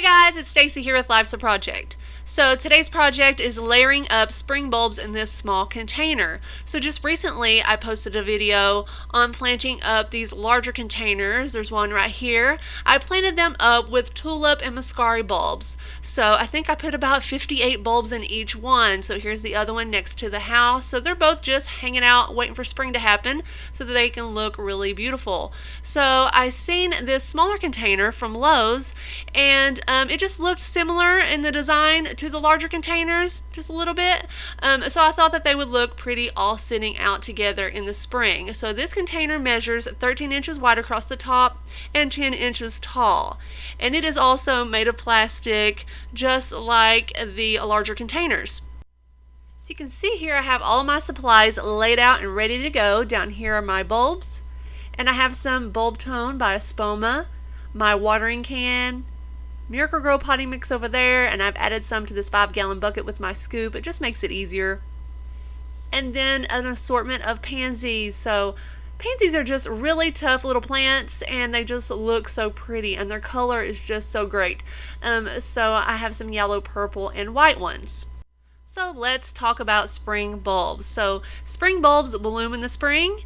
Guys, it's Stacy here with Life's a Project. So today's project is layering up spring bulbs in this small container. So just recently I posted a video on planting up these larger containers. There's one right here. I planted them up with tulip and muscari bulbs. So I think I put about 58 bulbs in each one. So here's the other one next to the house. So they're both just hanging out waiting for spring to happen so that they can look really beautiful. So I seen this smaller container from Lowe's, and it just looked similar in the design to the larger containers, just a little bit. So I thought that they would look pretty all sitting out together in the spring. So this container measures 13 inches wide across the top and 10 inches tall. And it is also made of plastic, just like the larger containers. So you can see here I have all of my supplies laid out and ready to go. Down here are my bulbs. And I have some bulb tone by Espoma, my watering can, Miracle-Gro potting mix over there, and I've added some to this 5-gallon bucket with my scoop. It just makes it easier. And then an assortment of pansies. So pansies are just really tough little plants, and they just look so pretty, and their color is just so great. So I have some yellow, purple, and white ones. So let's talk about spring bulbs. So spring bulbs bloom in the spring,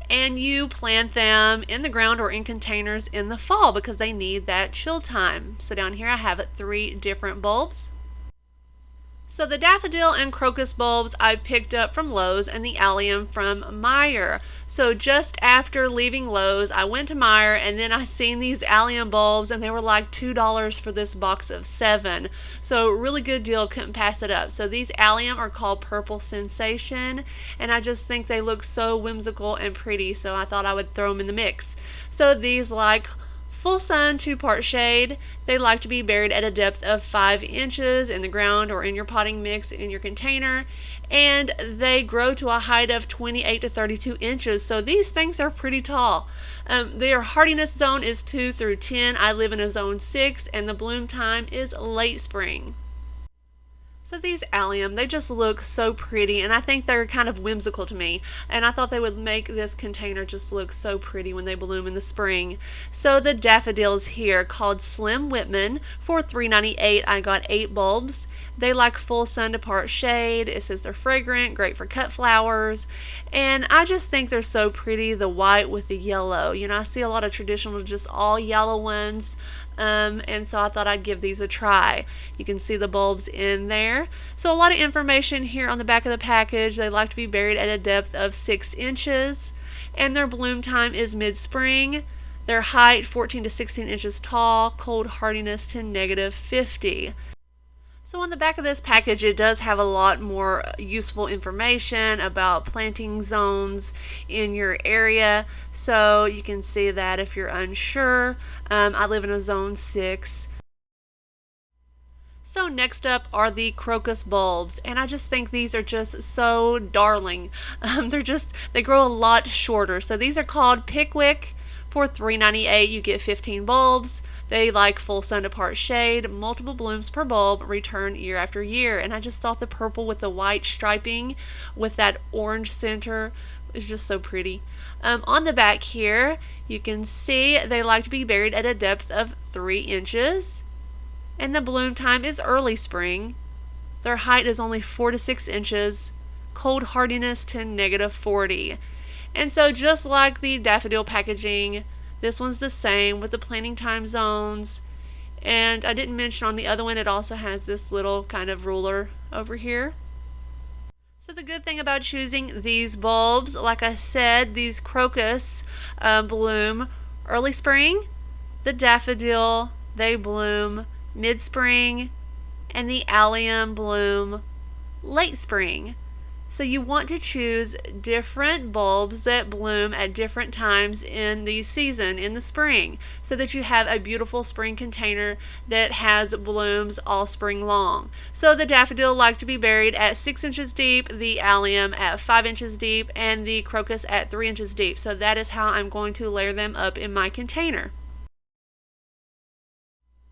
and you plant them in the ground or in containers in the fall because they need that chill time. So down here I have 3 different bulbs. So the daffodil and crocus bulbs I picked up from Lowe's, and the allium from Meijer. So just after leaving Lowe's, I went to Meijer, and then I seen these allium bulbs, and they were like $2 for this box of 7. So really good deal, couldn't pass it up. So these allium are called Purple Sensation, and I just think they look so whimsical and pretty, so I thought I would throw them in the mix. So these like full sun, 2-part shade. They like to be buried at a depth of 5 inches in the ground or in your potting mix in your container, and they grow to a height of 28 to 32 inches. So these things are pretty tall. Their hardiness zone is 2 through 10. I live in a zone 6, and the bloom time is late spring. So these allium, they just look so pretty, and I think they're kind of whimsical to me, and I thought they would make this container just look so pretty when they bloom in the spring. So the daffodils here, called Slim Whitman, for $3.98 I got 8 bulbs. They like full sun to part shade. It says they're fragrant, great for cut flowers, and I just think they're so pretty, the white with the yellow. You know, I see a lot of traditional just all yellow ones, and so I thought I'd give these a try. You can see the bulbs in there. So a lot of information here on the back of the package. They like to be buried at a depth of 6 inches, and their bloom time is mid-spring. Their height 14 to 16 inches tall, cold hardiness to -50. So on the back of this package, it does have a lot more useful information about planting zones in your area. So you can see that if you're unsure. I live in a zone 6. So next up are the crocus bulbs, and I just think these are just so darling. They grow a lot shorter. So these are called Pickwick. For $3.98 you get 15 bulbs. They like full sun to part shade, multiple blooms per bulb, return year after year. And I just thought the purple with the white striping with that orange center is just so pretty. On the back here, you can see they like to be buried at a depth of 3 inches. And the bloom time is early spring. Their height is only 4 to 6 inches. Cold hardiness to -40. And so just like the daffodil packaging, this one's the same with the planting time zones. And I didn't mention on the other one, it also has this little kind of ruler over here. So the good thing about choosing these bulbs, like I said, these crocus bloom early spring. The daffodil, they bloom mid-spring. And the allium bloom late spring. So you want to choose different bulbs that bloom at different times in the season, in the spring, so that you have a beautiful spring container that has blooms all spring long. So the daffodil like to be buried at 6 inches deep, the allium at 5 inches deep, and the crocus at 3 inches deep. So that is how I'm going to layer them up in my container.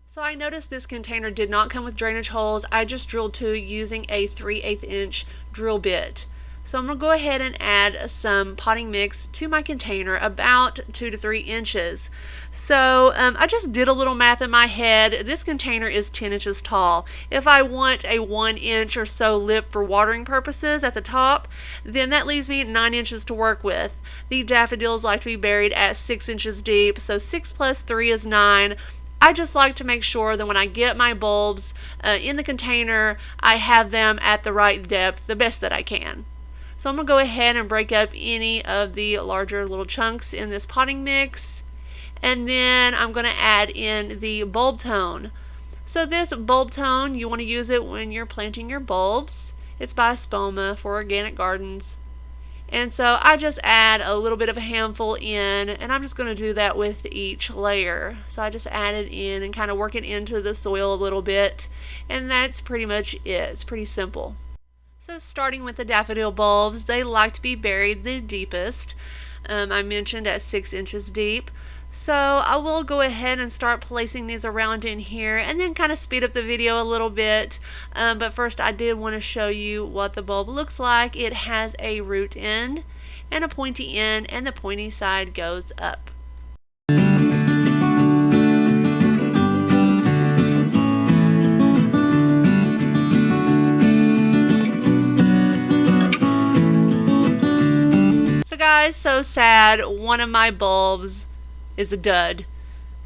So I noticed this container did not come with drainage holes. I just drilled 2 using a 3/8 inch drill bit. So I'm going to go ahead and add some potting mix to my container, about 2 to 3 inches. So I just did a little math in my head. This container is 10 inches tall. If I want a 1 inch or so lip for watering purposes at the top, then that leaves me 9 inches to work with. The daffodils like to be buried at 6 inches deep, so 6 plus 3 is 9. I just like to make sure that when I get my bulbs in the container, I have them at the right depth, the best that I can. So I'm going to go ahead and break up any of the larger little chunks in this potting mix. And then I'm going to add in the bulb tone. So this bulb tone, you want to use it when you're planting your bulbs. It's by Spoma for Organic Gardens. And so I just add a little bit of a handful in, and I'm just going to do that with each layer. So I just add it in and kind of work it into the soil a little bit. And that's pretty much it. It's pretty simple. So starting with the daffodil bulbs, they like to be buried the deepest. I mentioned at 6 inches deep. So I will go ahead and start placing these around in here and then kind of speed up the video a little bit. But first I did want to show you what the bulb looks like. It has a root end and a pointy end, and the pointy side goes up. Guys, so sad, one of my bulbs is a dud,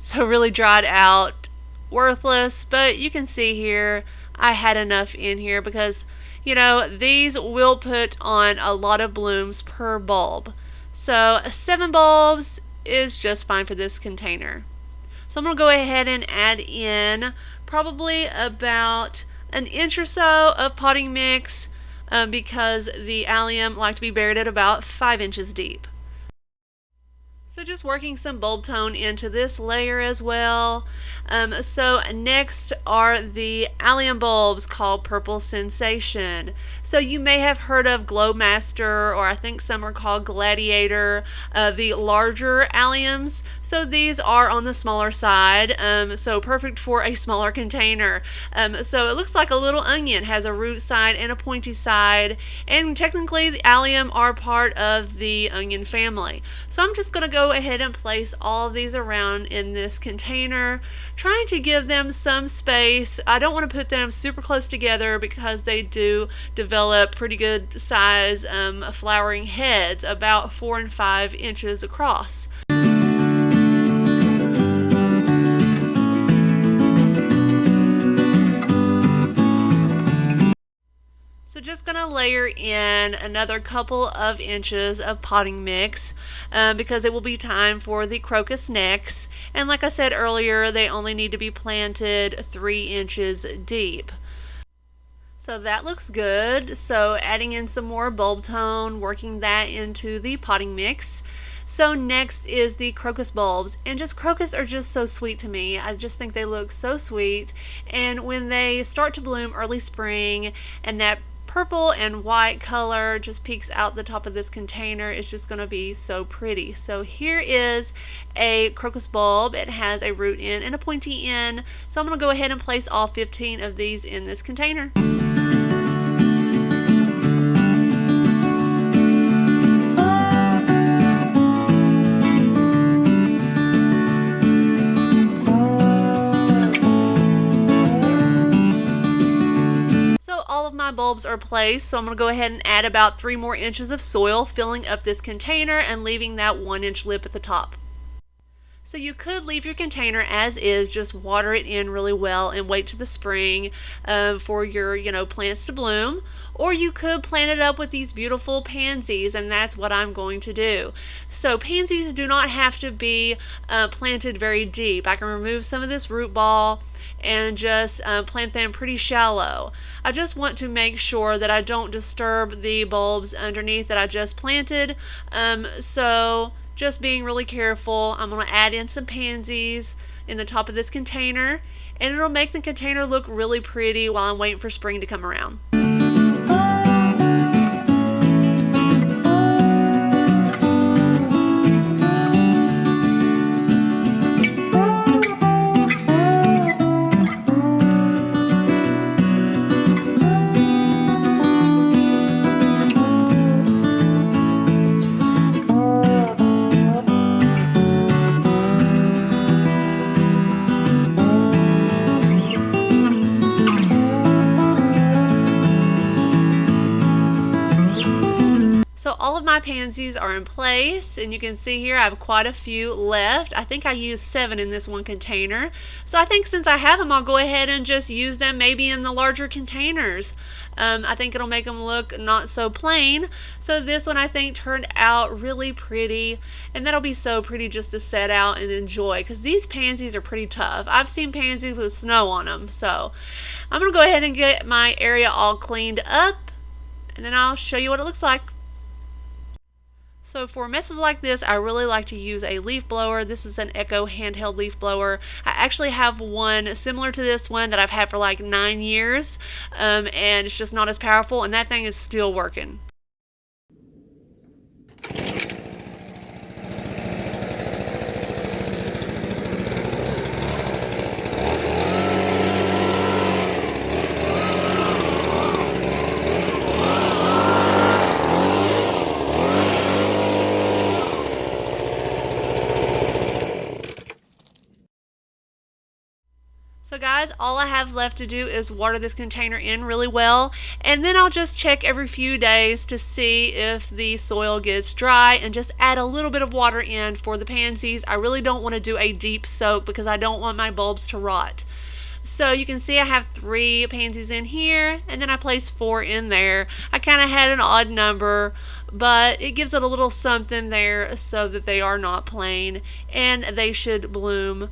so really dried out, worthless. But you can see here I had enough in here because, you know, these will put on a lot of blooms per bulb. So 7 bulbs is just fine for this container. So I'm going to go ahead and add in probably about an inch or so of potting mix, because the allium like to be buried at about 5 inches deep. So just working some bulb tone into this layer as well. So next are the allium bulbs called Purple Sensation. So you may have heard of Glowmaster, or I think some are called Gladiator, the larger alliums. So these are on the smaller side, so perfect for a smaller container. So it looks like a little onion, has a root side and a pointy side, and technically the allium are part of the onion family. So I'm just going to go ahead and place all of these around in this container, trying to give them some space. I don't want to put them super close together because they do develop pretty good size flowering heads, about 4 and 5 inches across. So just going to layer in another couple of inches of potting mix because it will be time for the crocus next. And like I said earlier, they only need to be planted 3 inches deep. So that looks good. So adding in some more bulb tone, working that into the potting mix. So next is the crocus bulbs, and just crocus are just so sweet to me. I just think they look so sweet, and when they start to bloom early spring and that purple and white color just peeks out the top of this container, it's just going to be so pretty. So here is a crocus bulb. It has a root end and a pointy end. So I'm going to go ahead and place all 15 of these in this container. All of my bulbs are placed, so I'm going to go ahead and add about 3 more inches of soil, filling up this container and leaving that 1-inch lip at the top. So you could leave your container as is, just water it in really well and wait to the spring for your plants to bloom. Or you could plant it up with these beautiful pansies, and that's what I'm going to do. So pansies do not have to be planted very deep. I can remove some of this root ball and just plant them pretty shallow. I just want to make sure that I don't disturb the bulbs underneath that I just planted. So just being really careful. I'm going to add in some pansies in the top of this container, and it'll make the container look really pretty while I'm waiting for spring to come around. of my pansies are in place, and you can see here I have quite a few left. I think I used 7 in this one container. So I think since I have them, I'll go ahead and just use them maybe in the larger containers. I think it'll make them look not so plain. So this one I think turned out really pretty, and that'll be so pretty just to set out and enjoy, because these pansies are pretty tough. I've seen pansies with snow on them. So I'm going to go ahead and get my area all cleaned up, and then I'll show you what it looks like. So for messes like this, I really like to use a leaf blower. This is an Echo handheld leaf blower. I actually have one similar to this one that I've had for like 9 years, and it's just not as powerful, and that thing is still working. So guys, all I have left to do is water this container in really well, and then I'll just check every few days to see if the soil gets dry and just add a little bit of water in for the pansies. I really don't want to do a deep soak because I don't want my bulbs to rot. So you can see I have 3 pansies in here, and then I placed 4 in there. I kind of had an odd number, but it gives it a little something there so that they are not plain, and they should bloom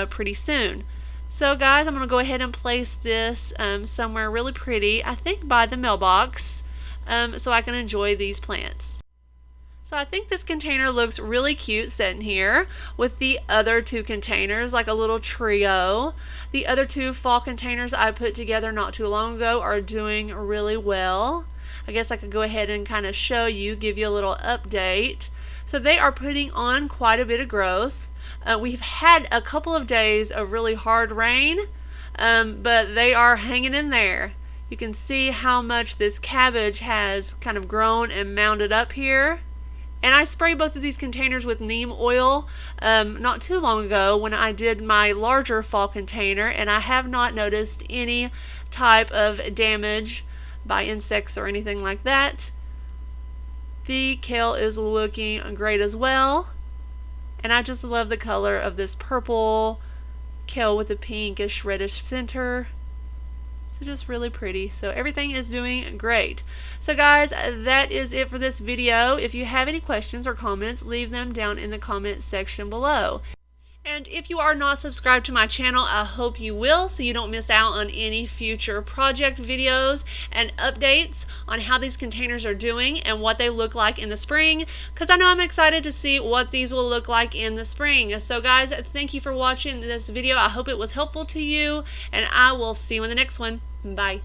pretty soon. So guys, I'm going to go ahead and place this somewhere really pretty, I think by the mailbox, so I can enjoy these plants. So I think this container looks really cute sitting here with the other 2 containers, like a little trio. The other 2 fall containers I put together not too long ago are doing really well. I guess I could go ahead and kind of show you, give you a little update. So they are putting on quite a bit of growth. We've had a couple of days of really hard rain, but they are hanging in there. You can see how much this cabbage has kind of grown and mounded up here. And I sprayed both of these containers with neem oil not too long ago when I did my larger fall container, and I have not noticed any type of damage by insects or anything like that. The kale is looking great as well. And I just love the color of this purple kale with a pinkish reddish center. So just really pretty. So everything is doing great. So guys, that is it for this video. If you have any questions or comments, leave them down in the comment section below. And if you are not subscribed to my channel, I hope you will, so you don't miss out on any future project videos and updates on how these containers are doing and what they look like in the spring, because I know I'm excited to see what these will look like in the spring. So guys, thank you for watching this video. I hope it was helpful to you, and I will see you in the next one. Bye.